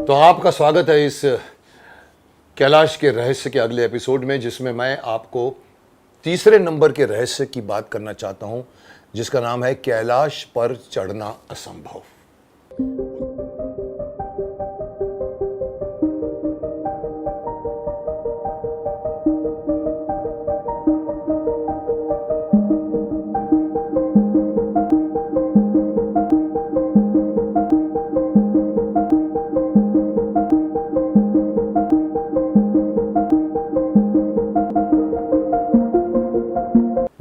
तो आपका स्वागत है इस कैलाश के रहस्य के अगले एपिसोड में, जिसमें मैं आपको तीसरे नंबर के रहस्य की बात करना चाहता हूं, जिसका नाम है कैलाश पर चढ़ना असंभव।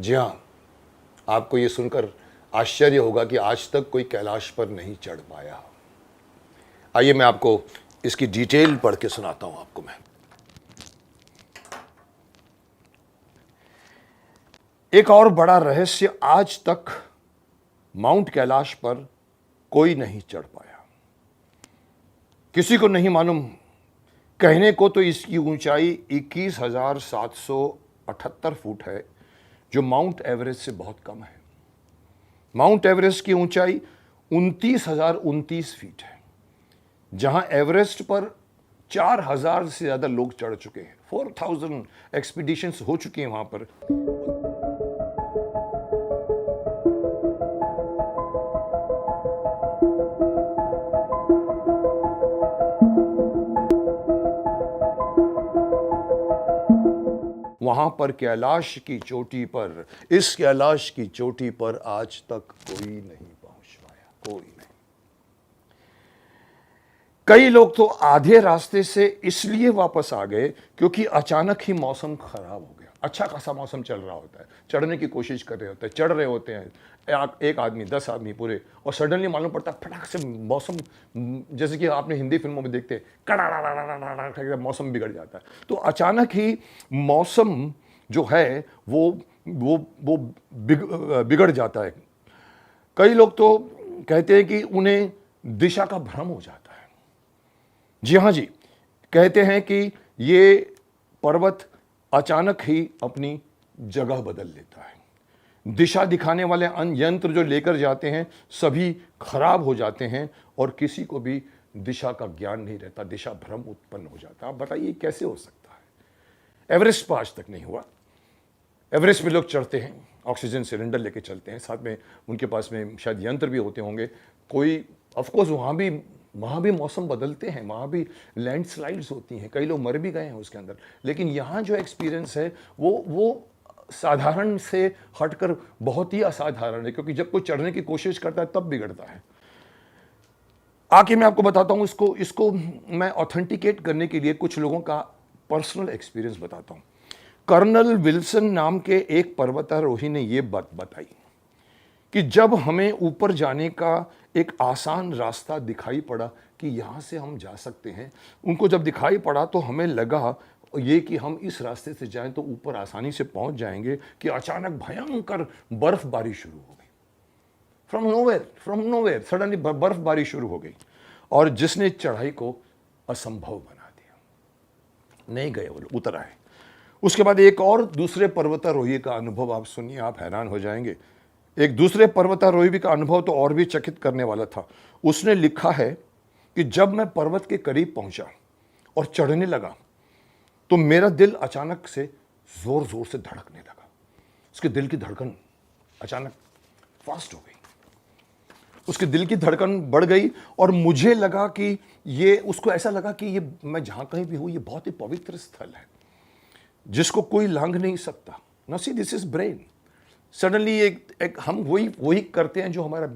जी हाँ, आपको ये सुनकर आश्चर्य होगा कि आज तक कोई कैलाश पर नहीं चढ़ पाया। आइए मैं आपको इसकी डिटेल पढ़ के सुनाता हूं आपको मैं। एक और बड़ा रहस्य, आज तक माउंट कैलाश पर कोई नहीं चढ़ पाया। किसी को नहीं मालूम। कहने को तो इसकी ऊंचाई 21,778 फुट है, जो माउंट एवरेस्ट से बहुत कम है। माउंट एवरेस्ट की ऊंचाई 29,029 फीट है, जहां एवरेस्ट पर 4,000 से ज्यादा लोग चढ़ चुके हैं। 4,000 एक्सपीडिशंस हो चुकी हैं वहां पर। वहां पर कैलाश की चोटी पर, इस कैलाश की चोटी पर आज तक कोई नहीं पहुंच पाया, कोई नहीं। कई लोग तो आधे रास्ते से इसलिए वापस आ गए क्योंकि अचानक ही मौसम खराब हो गया। अच्छा खासा मौसम चल रहा होता है, चढ़ने की कोशिश कर रहे होते हैं, चढ़ रहे होते हैं एक आदमी 10 आदमी पूरे, और सडनली मालूम पड़ता है फटाक से मौसम, जैसे कि आपने हिंदी फिल्मों में देखते हैं, कड़ा मौसम बिगड़ जाता है। तो अचानक ही मौसम जो है वो बिगड़ जाता है। कई लोग तो कहते हैं कि उन्हें दिशा का भ्रम हो जाता है। जी हाँ जी, कहते हैं कि ये पर्वत अचानक ही अपनी जगह बदल लेता है। दिशा दिखाने वाले यंत्र जो लेकर जाते हैं सभी खराब हो जाते हैं और किसी को भी दिशा का ज्ञान नहीं रहता, दिशा भ्रम उत्पन्न हो जाता है। आप बताइए कैसे हो सकता है? एवरेस्ट पर आज तक नहीं हुआ। एवरेस्ट में लोग चढ़ते हैं, ऑक्सीजन सिलेंडर लेके चलते हैं, साथ में उनके पास में शायद यंत्र भी होते होंगे कोई। ऑफकोर्स वहाँ भी मौसम बदलते हैं, वहाँ भी लैंडस्लाइड्स होती हैं, कई लोग मर भी गए हैं उसके अंदर। लेकिन यहाँ जो एक्सपीरियंस है वो साधारण से हटकर बहुत ही असाधारण है, क्योंकि जब कोई चढ़ने की कोशिश करता है तब बिगड़ता है। आके मैं आपको बताता हूँ, इसको मैं ऑथेंटिकेट करने के लिए कुछ लोगों का पर्सनल एक्सपीरियंस बताता हूँ। कर्नल विल्सन नाम के एक पर्वतारोही ने यह बात बताई कि जब हमें ऊपर जाने का एक आसान रास्ता दिखाई पड़ा कि यहाँ से हम जा सकते हैं, उनको जब दिखाई पड़ा तो हमें लगा ये कि हम इस रास्ते से जाएं तो ऊपर आसानी से पहुंच जाएंगे, कि अचानक भयंकर बर्फबारी शुरू हो गई। फ्रॉम नोवेयर सडनली बर्फबारी शुरू हो गई, और जिसने चढ़ाई को असंभव बना दिया। नहीं गए वो लोग, उतर आए। उसके बाद एक और दूसरे पर्वतारोही का अनुभव आप सुनिए, आप हैरान हो जाएंगे। एक दूसरे पर्वतारोही का अनुभव तो और भी चकित करने वाला था। उसने लिखा है कि जब मैं पर्वत के करीब पहुंचा और चढ़ने लगा तो मेरा दिल अचानक से जोर जोर से धड़कने लगा। उसके दिल की धड़कन अचानक फास्ट हो गई, उसके दिल की धड़कन बढ़ गई, और मुझे लगा कि उसको ऐसा लगा कि ये मैं जहां कहीं भी हूं, ये बहुत ही पवित्र स्थल है जिसको कोई लांघ नहीं सकता। ना see this is brain. Suddenly एक हम वही करते हैं जो हमारा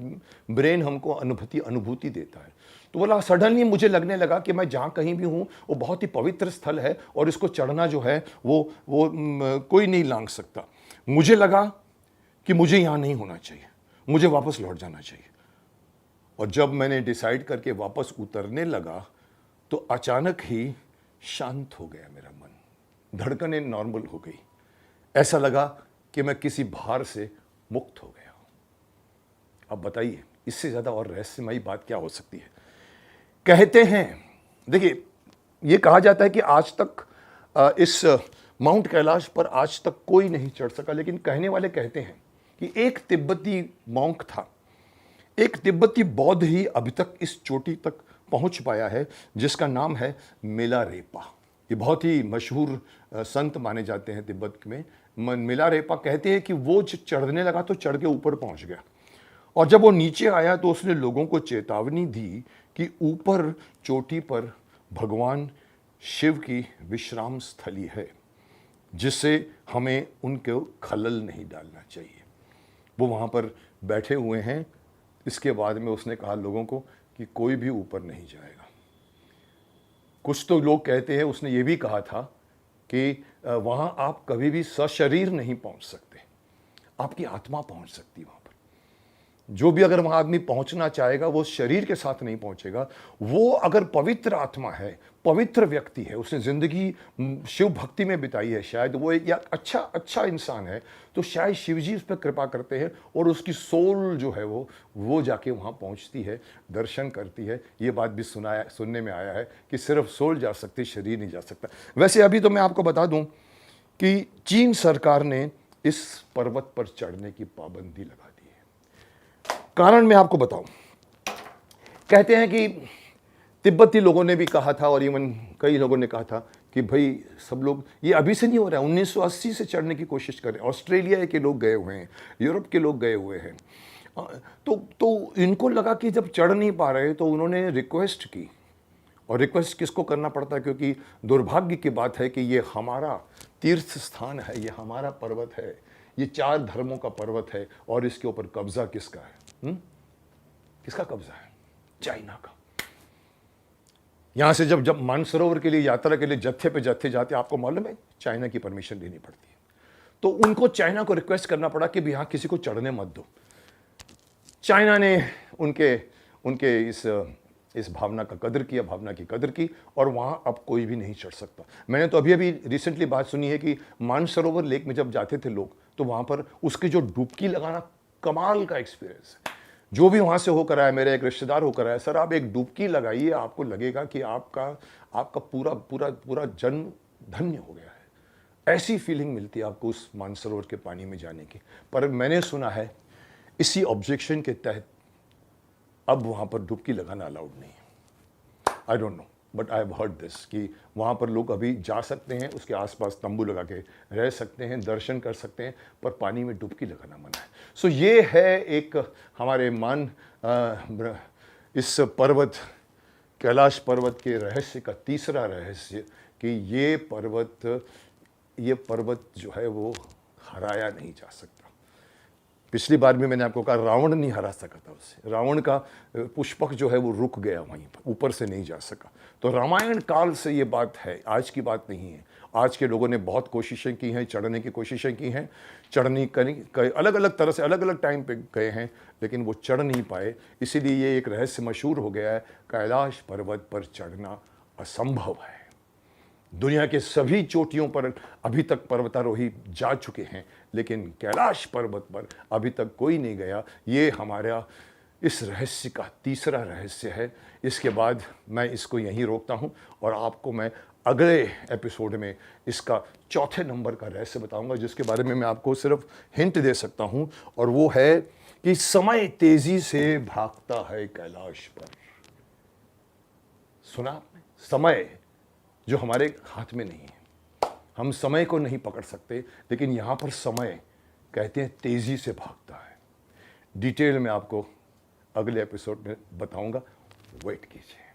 ब्रेन हमको अनुभूति देता है। तो बोला सडनली मुझे लगने लगा कि मैं जहाँ कहीं भी हूँ वो बहुत ही पवित्र स्थल है, और इसको चढ़ना जो है वो कोई नहीं लांघ सकता। मुझे लगा कि मुझे यहाँ नहीं होना चाहिए, मुझे वापस लौट जाना चाहिए। और जब मैंने डिसाइड करके वापस उतरने लगा तो अचानक ही शांत हो गया मेरा मन, धड़कनें नॉर्मल हो गई। ऐसा लगा कि मैं किसी भार से मुक्त हो गया हूं। अब बताइए इससे ज्यादा और रहस्यमयी बात क्या हो सकती है? कहते हैं, देखिए ये कहा जाता है कि आज तक इस माउंट कैलाश पर आज तक कोई नहीं चढ़ सका, लेकिन कहने वाले कहते हैं कि एक तिब्बती मॉन्क था, एक तिब्बती बौद्ध ही अभी तक इस चोटी तक पहुंच पाया है, जिसका नाम है मिलारेपा। ये बहुत ही मशहूर संत माने जाते हैं तिब्बत में। मिलारेपा कहते हैं कि वो चढ़ने लगा तो चढ़ के ऊपर पहुंच गया, और जब वो नीचे आया तो उसने लोगों को चेतावनी दी कि ऊपर चोटी पर भगवान शिव की विश्राम स्थली है, जिससे हमें उनको खलल नहीं डालना चाहिए। वो वहाँ पर बैठे हुए हैं। इसके बाद में उसने कहा लोगों को कि कोई भी ऊपर नहीं जाएगा। कुछ तो लोग कहते हैं उसने ये भी कहा था कि वहाँ आप कभी भी सशरीर नहीं पहुँच सकते, आपकी आत्मा पहुँच सकती है वहाँ पर। जो भी अगर वहाँ आदमी पहुँचना चाहेगा वो शरीर के साथ नहीं पहुँचेगा। वो अगर पवित्र आत्मा है, पवित्र व्यक्ति है, उसने ज़िंदगी शिव भक्ति में बिताई है, शायद वो एक या अच्छा इंसान है, तो शायद शिव जी उस पर कृपा करते हैं और उसकी सोल जो है वो जाके वहाँ पहुँचती है, दर्शन करती है। ये बात भी सुनने में आया है कि सिर्फ सोल जा सकती, शरीर नहीं जा सकता। वैसे अभी तो मैं आपको बता दूँ कि चीन सरकार ने इस पर्वत पर चढ़ने की पाबंदी लगा दी है। कारण मैं आपको बताऊं, कहते हैं कि तिब्बती लोगों ने भी कहा था और इवन कई लोगों ने कहा था कि भाई सब लोग, ये अभी से नहीं हो रहा है, 1980 से चढ़ने की कोशिश करें। ऑस्ट्रेलिया के लोग गए हुए हैं, यूरोप के लोग गए हुए हैं। तो इनको लगा कि जब चढ़ नहीं पा रहे तो उन्होंने रिक्वेस्ट की। और रिक्वेस्ट किसको करना पड़ता है, क्योंकि दुर्भाग्य की बात है कि ये हमारा तीर्थ स्थान है, ये हमारा पर्वत है, ये 4 धर्मों का पर्वत है, और इसके ऊपर कब्जा किसका है? किसका कब्जा है? चाइना का। यहां से जब मानसरोवर के लिए यात्रा के लिए जत्थे पे जत्थे जाते, आपको मालूम है चाइना की परमिशन लेनी पड़ती है। तो उनको चाइना को रिक्वेस्ट करना पड़ा कि यहां किसी को चढ़ने मत दो। चाइना ने उनके इस भावना का कदर किया, भावना की कदर की, और वहां अब कोई भी नहीं चढ़ सकता। मैंने तो अभी रिसेंटली बात सुनी है कि मानसरोवर लेक में जब जाते थे लोग, तो वहां पर उसकी जो डुबकी लगाना कमाल का एक्सपीरियंस है। जो भी वहां से होकर आया, मेरे एक रिश्तेदार होकर आया, सर आप एक डुबकी लगाइए, आपको लगेगा कि आपका पूरा जन्म धन्य हो गया है। ऐसी फीलिंग मिलती है आपको उस मानसरोवर के पानी में जाने की। पर मैंने सुना है इसी ऑब्जेक्शन के तहत अब वहां पर डुबकी लगाना अलाउड नहीं है। I don't know, but I have heard this कि वहां पर लोग अभी जा सकते हैं, उसके आसपास तंबू लगा के रह सकते हैं, दर्शन कर सकते हैं, पर पानी में डुबकी लगाना मना है। सो ये है एक हमारे इस पर्वत, कैलाश पर्वत के रहस्य का तीसरा रहस्य कि ये पर्वत जो है वो हराया नहीं जा सकता। पिछली बार भी मैंने आपको कहा रावण नहीं हरा सका था उसे। रावण का पुष्पक जो है वो रुक गया वहीं पर, ऊपर से नहीं जा सका। तो रामायण काल से ये बात है, आज की बात नहीं है। आज के लोगों ने बहुत कोशिशें की हैं, चढ़ने की कोशिशें की हैं, अलग अलग तरह से अलग अलग टाइम पे गए हैं, लेकिन वो चढ़ नहीं पाए। इसीलिए ये एक रहस्य मशहूर हो गया है, कैलाश पर्वत पर चढ़ना असंभव है। दुनिया के सभी चोटियों पर अभी तक पर्वतारोही जा चुके हैं, लेकिन कैलाश पर्वत पर अभी तक कोई नहीं गया। ये हमारा इस रहस्य का तीसरा रहस्य है। इसके बाद मैं इसको यहीं रोकता हूं और आपको मैं अगले एपिसोड में इसका चौथे नंबर का रहस्य बताऊंगा, जिसके बारे में मैं आपको सिर्फ हिंट दे सकता हूं, और वो है कि समय तेजी से भागता है कैलाश पर। सुना आपने? समय जो हमारे हाथ में नहीं है, हम समय को नहीं पकड़ सकते, लेकिन यहां पर समय कहते हैं तेजी से भागता है। डिटेल में आपको अगले एपिसोड में बताऊंगा, वेट कीजिए।